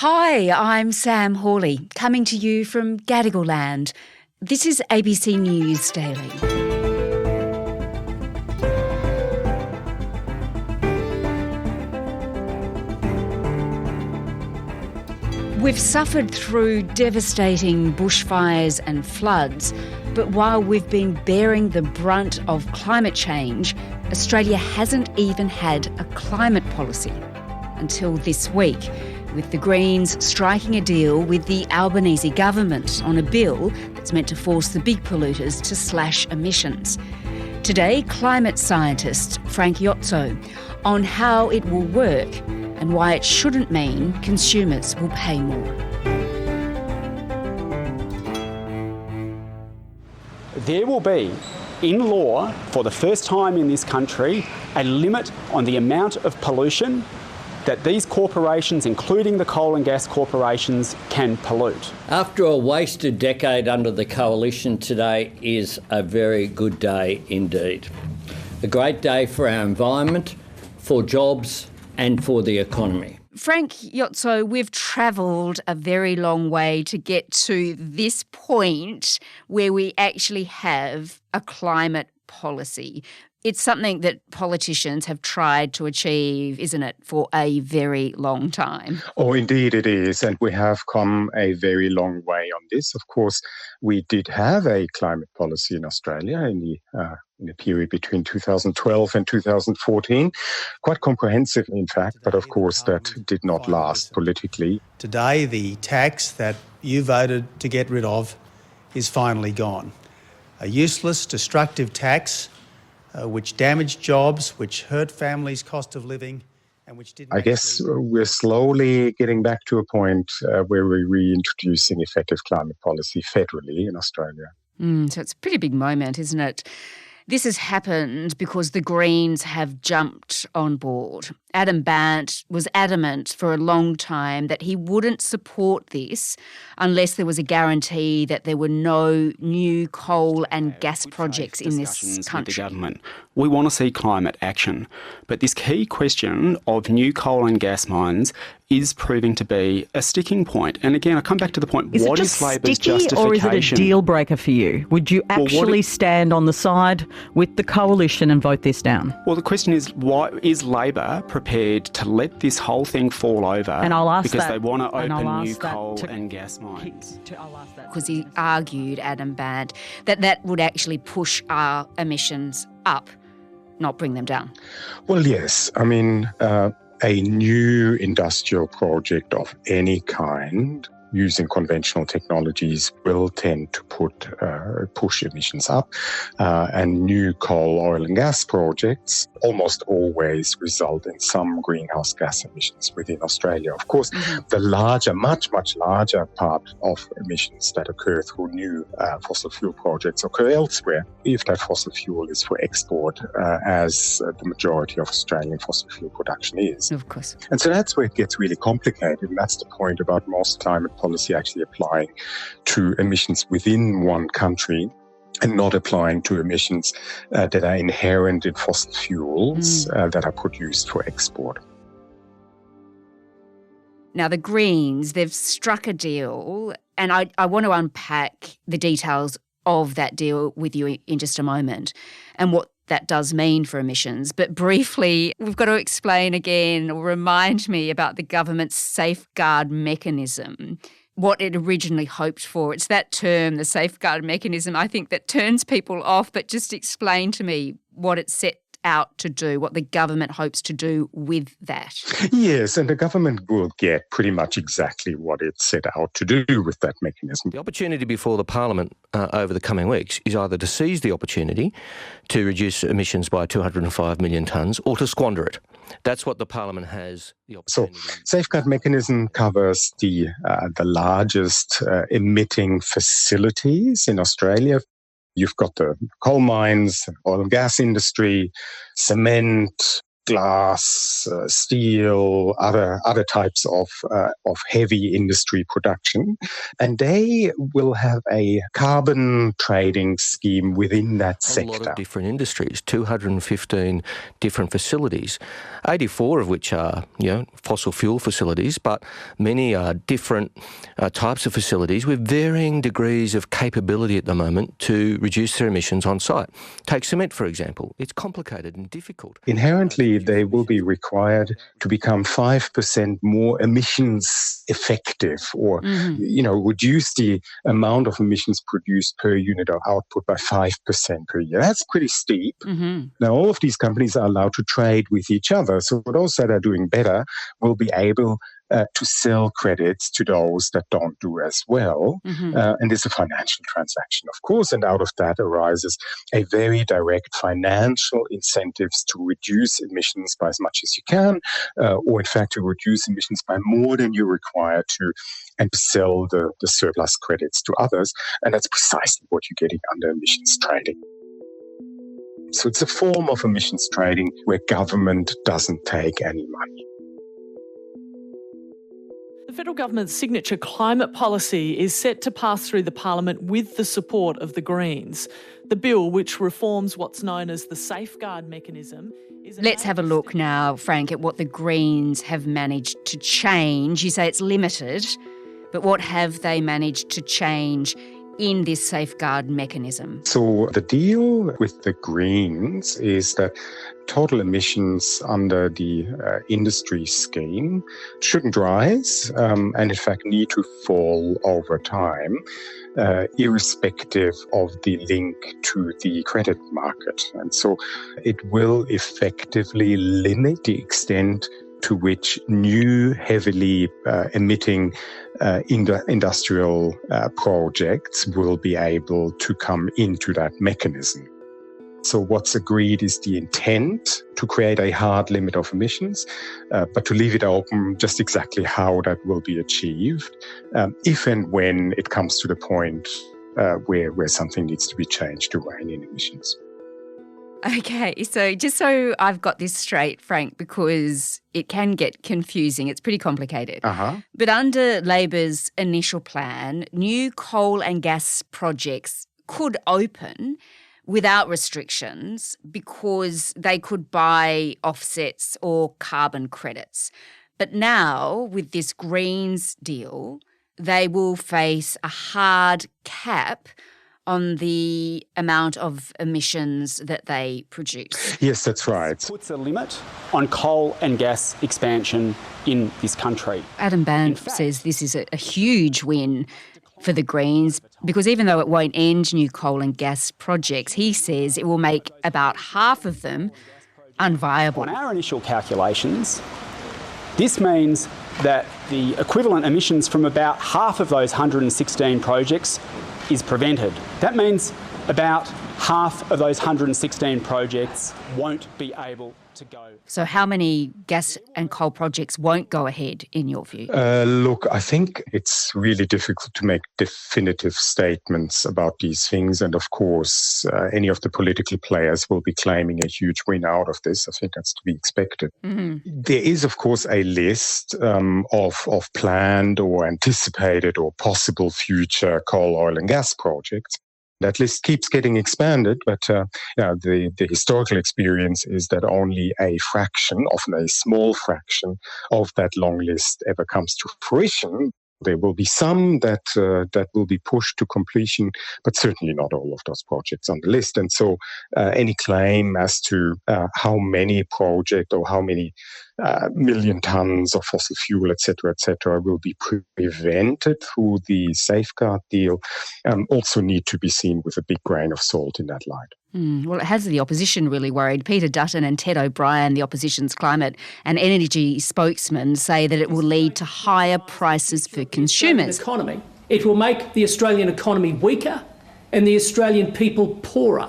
Hi, I'm Sam Hawley, coming to you from Gadigal Land. This is ABC News Daily. We've suffered through devastating bushfires and floods, but while we've been bearing the brunt of climate change, Australia hasn't even had a climate policy until this week, with the Greens striking a deal with the Albanese government on a bill that's meant to force the big polluters to slash emissions. Today, climate scientist Frank Iozzo on how it will work and why it shouldn't mean consumers will pay more. There will be, in law, for the first time in this country, a limit on the amount of pollution that these corporations, including the coal and gas corporations, can pollute. After a wasted decade under the Coalition, today is a very good day indeed. A great day for our environment, for jobs and for the economy. Frank Iozzo, we've travelled a very long way to get to this point where we actually have a climate policy. It's something that politicians have tried to achieve, isn't it, for a very long time? Oh, indeed it is. And we have come a very long way on this. Of course, we did have a climate policy in Australia in the period between 2012 and 2014. Quite comprehensive, in fact, but of course that did not last politically. Today, the tax that you voted to get rid of is finally gone. A useless, destructive tax which damaged jobs, which hurt families' cost of living, and which didn't... I guess we're slowly getting back to a point where we're reintroducing effective climate policy federally in Australia. So it's a pretty big moment, isn't it? This has happened because the Greens have jumped on board. Adam Bandt was adamant for a long time that he wouldn't support this unless there was a guarantee that there were no new coal and gas projects in this country. With the government. We want to see climate action, but this key question of new coal and gas mines is proving to be a sticking point. And again, I come back to the point, what is Labor's justification? Or is it a deal breaker for you? Would you actually stand on the side with the coalition and vote this down? Well, the question is, why is Labor prepared to let this whole thing fall over because they want to open new coal and gas mines? Because he argued, Adam Bandt, that would actually push our emissions up, not bring them down. Well, yes. I mean, a new industrial project of any kind using conventional technologies will tend to push emissions up. And new coal, oil and gas projects almost always result in some greenhouse gas emissions within Australia. Of course, the larger, much larger part of emissions that occur through new fossil fuel projects occur elsewhere, if that fossil fuel is for export, as the majority of Australian fossil fuel production is. Of course. And so that's where it gets really complicated. And that's the point about most climate policy actually applying to emissions within one country and not applying to emissions that are inherent in fossil fuels that are produced for export. Now, the Greens, they've struck a deal, and I want to unpack the details of that deal with you in just a moment and what that does mean for emissions. But briefly, we've got to explain again or remind me about the government's safeguard mechanism, what it originally hoped for. It's that term, the safeguard mechanism, I think that turns people off, but just explain to me what it set out to do, what the government hopes to do with that. Yes, and the government will get pretty much exactly what it set out to do with that mechanism. The opportunity before the Parliament over the coming weeks is either to seize the opportunity to reduce emissions by 205 million tonnes or to squander it. That's what the Parliament has the opportunity. So, safeguard mechanism covers the largest emitting facilities in Australia. You've got the coal mines, oil and gas industry, cement, glass, steel, other types of heavy industry production, and they will have a carbon trading scheme within that sector. A lot of different industries, 215 different facilities, 84 of which are fossil fuel facilities, but many are different types of facilities with varying degrees of capability at the moment to reduce their emissions on site. Take cement, for example. It's complicated and difficult. Inherently, they will be required to become 5% more emissions effective, or reduce the amount of emissions produced per unit of output by 5% per year. That's pretty steep. Now, all of these companies are allowed to trade with each other. So those that are doing better will be able to sell credits to those that don't do as well. And it's a financial transaction, of course, and out of that arises a very direct financial incentives to reduce emissions by as much as you can, or in fact to reduce emissions by more than you require to, and to sell the surplus credits to others. And that's precisely what you're getting under emissions trading. So it's a form of emissions trading where government doesn't take any money. The federal government's signature climate policy is set to pass through the parliament with the support of the Greens. The bill, which reforms what's known as the safeguard mechanism, is... Let's have a look now, Frank, at what the Greens have managed to change. You say it's limited, but what have they managed to change in this safeguard mechanism? So the deal with the Greens is that total emissions under the industry scheme shouldn't rise and in fact need to fall over time, irrespective of the link to the credit market. And so it will effectively limit the extent to which new heavily emitting industrial projects will be able to come into that mechanism. So what's agreed is the intent to create a hard limit of emissions, but to leave it open just exactly how that will be achieved, if and when it comes to the point where something needs to be changed to rein in emissions. Okay, so just so I've got this straight, Frank, because it can get confusing. It's pretty complicated. But under Labor's initial plan, new coal and gas projects could open without restrictions because they could buy offsets or carbon credits. But now, with this Greens deal, they will face a hard cap on the amount of emissions that they produce. Yes, that's right. Puts a limit on coal and gas expansion in this country. Adam Banff says this is a huge win for the Greens because even though it won't end new coal and gas projects, he says it will make about half of them unviable. On our initial calculations, this means that the equivalent emissions from about half of those 116 projects is prevented. That means about half of those 116 projects won't be able to go. So how many gas and coal projects won't go ahead, in your view? Look, I think it's really difficult to make definitive statements about these things. And of course, any of the political players will be claiming a huge win out of this. I think that's to be expected. There is, of course, a list of planned or anticipated or possible future coal, oil and gas projects. That list keeps getting expanded, but the historical experience is that only a fraction, often a small fraction, of that long list ever comes to fruition. There will be some that will be pushed to completion, but certainly not all of those projects on the list. And so any claim as to how many projects or how many million tons of fossil fuel, et cetera, will be prevented through the safeguard deal also need to be seen with a big grain of salt in that light. Well, it has the opposition really worried. Peter Dutton and Ted O'Brien, the opposition's climate and energy spokesman, say that it will lead to higher prices for consumers. It will make the Australian economy weaker and the Australian people poorer.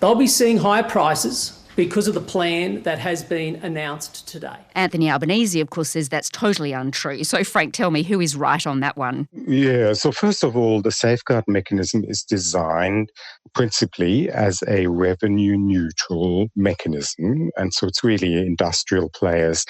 They'll be seeing higher prices because of the plan that has been announced today. Anthony Albanese, of course, says that's totally untrue. So, Frank, tell me, who is right on that one? Yeah, so first of all, the safeguard mechanism is designed principally as a revenue neutral mechanism. And so it's really industrial players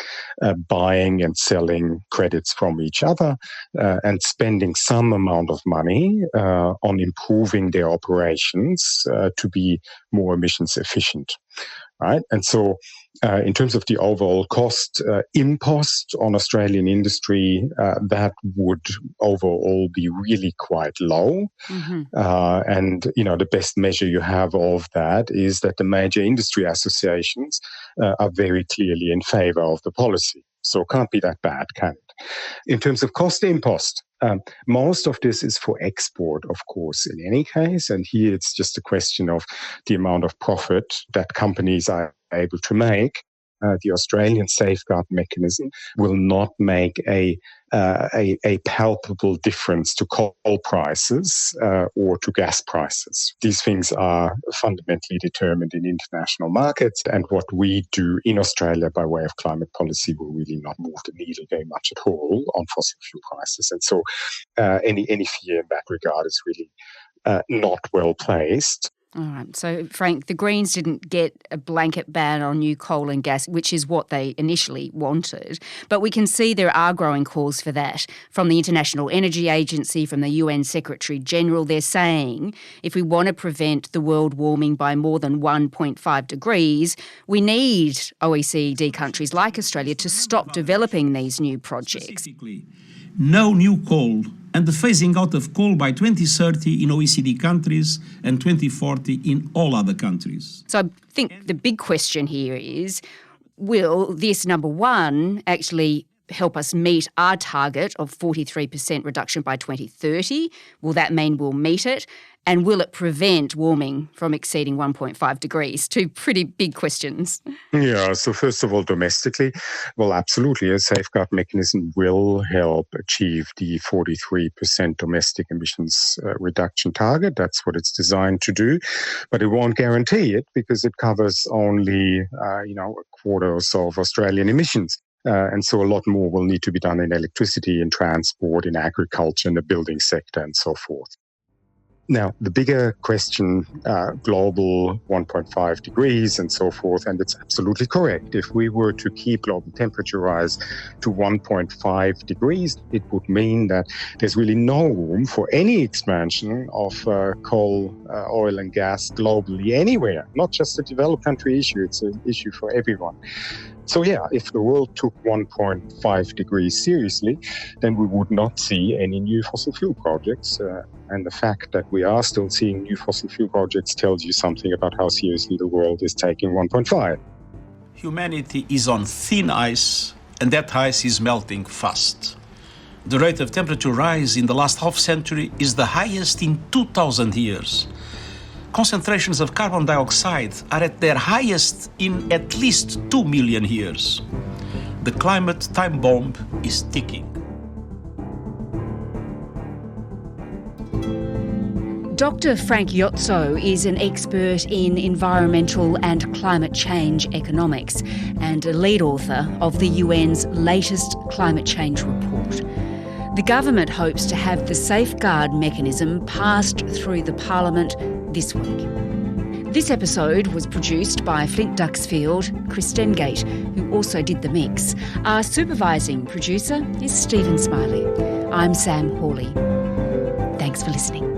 buying and selling credits from each other and spending some amount of money on improving their operations to be more emissions efficient. Right. And so in terms of the overall cost impost on Australian industry, that would overall be really quite low. Mm-hmm. And, the best measure you have of that is that the major industry associations are very clearly in favour of the policy. So it can't be that bad, can it? In terms of cost impost, most of this is for export, of course, in any case. And here it's just a question of the amount of profit that companies are able to make. The Australian safeguard mechanism will not make a palpable difference to coal prices or to gas prices. These things are fundamentally determined in international markets, and what we do in Australia by way of climate policy will really not move the needle very much at all on fossil fuel prices. And so any fear in that regard is really not well placed. All right. So, Frank, the Greens didn't get a blanket ban on new coal and gas, which is what they initially wanted. But we can see there are growing calls for that. From the International Energy Agency, from the UN Secretary-General, they're saying if we want to prevent the world warming by more than 1.5 degrees, we need OECD countries like Australia to stop developing these new projects. No new coal, and the phasing out of coal by 2030 in OECD countries and 2040 in all other countries. So I think the big question here is, will this, number one, actually help us meet our target of 43% reduction by 2030? Will that mean we'll meet it? And will it prevent warming from exceeding 1.5 degrees? Two pretty big questions. Yeah, so first of all, domestically, well, absolutely, a safeguard mechanism will help achieve the 43% domestic emissions reduction target. That's what it's designed to do. But it won't guarantee it because it covers only, a quarter or so of Australian emissions. And so a lot more will need to be done in electricity, in transport, in agriculture, in the building sector, and so forth. Now, the bigger question, global 1.5 degrees and so forth, and it's absolutely correct. If we were to keep global temperature rise to 1.5 degrees, it would mean that there's really no room for any expansion of coal, oil and gas globally anywhere, not just a developed country issue. It's an issue for everyone. So yeah, if the world took 1.5 degrees seriously, then we would not see any new fossil fuel projects. And the fact that we are still seeing new fossil fuel projects tells you something about how seriously the world is taking 1.5. Humanity is on thin ice, and that ice is melting fast. The rate of temperature rise in the last half century is the highest in 2,000 years. Concentrations of carbon dioxide are at their highest in at least 2 million years. The climate time bomb is ticking. Dr. Frank Iozzo is an expert in environmental and climate change economics and a lead author of the UN's latest climate change report. The government hopes to have the safeguard mechanism passed through the Parliament this week. This episode was produced by Flint Duxfield, Chris Dengate, who also did the mix. Our supervising producer is Stephen Smiley. I'm Sam Hawley. Thanks for listening.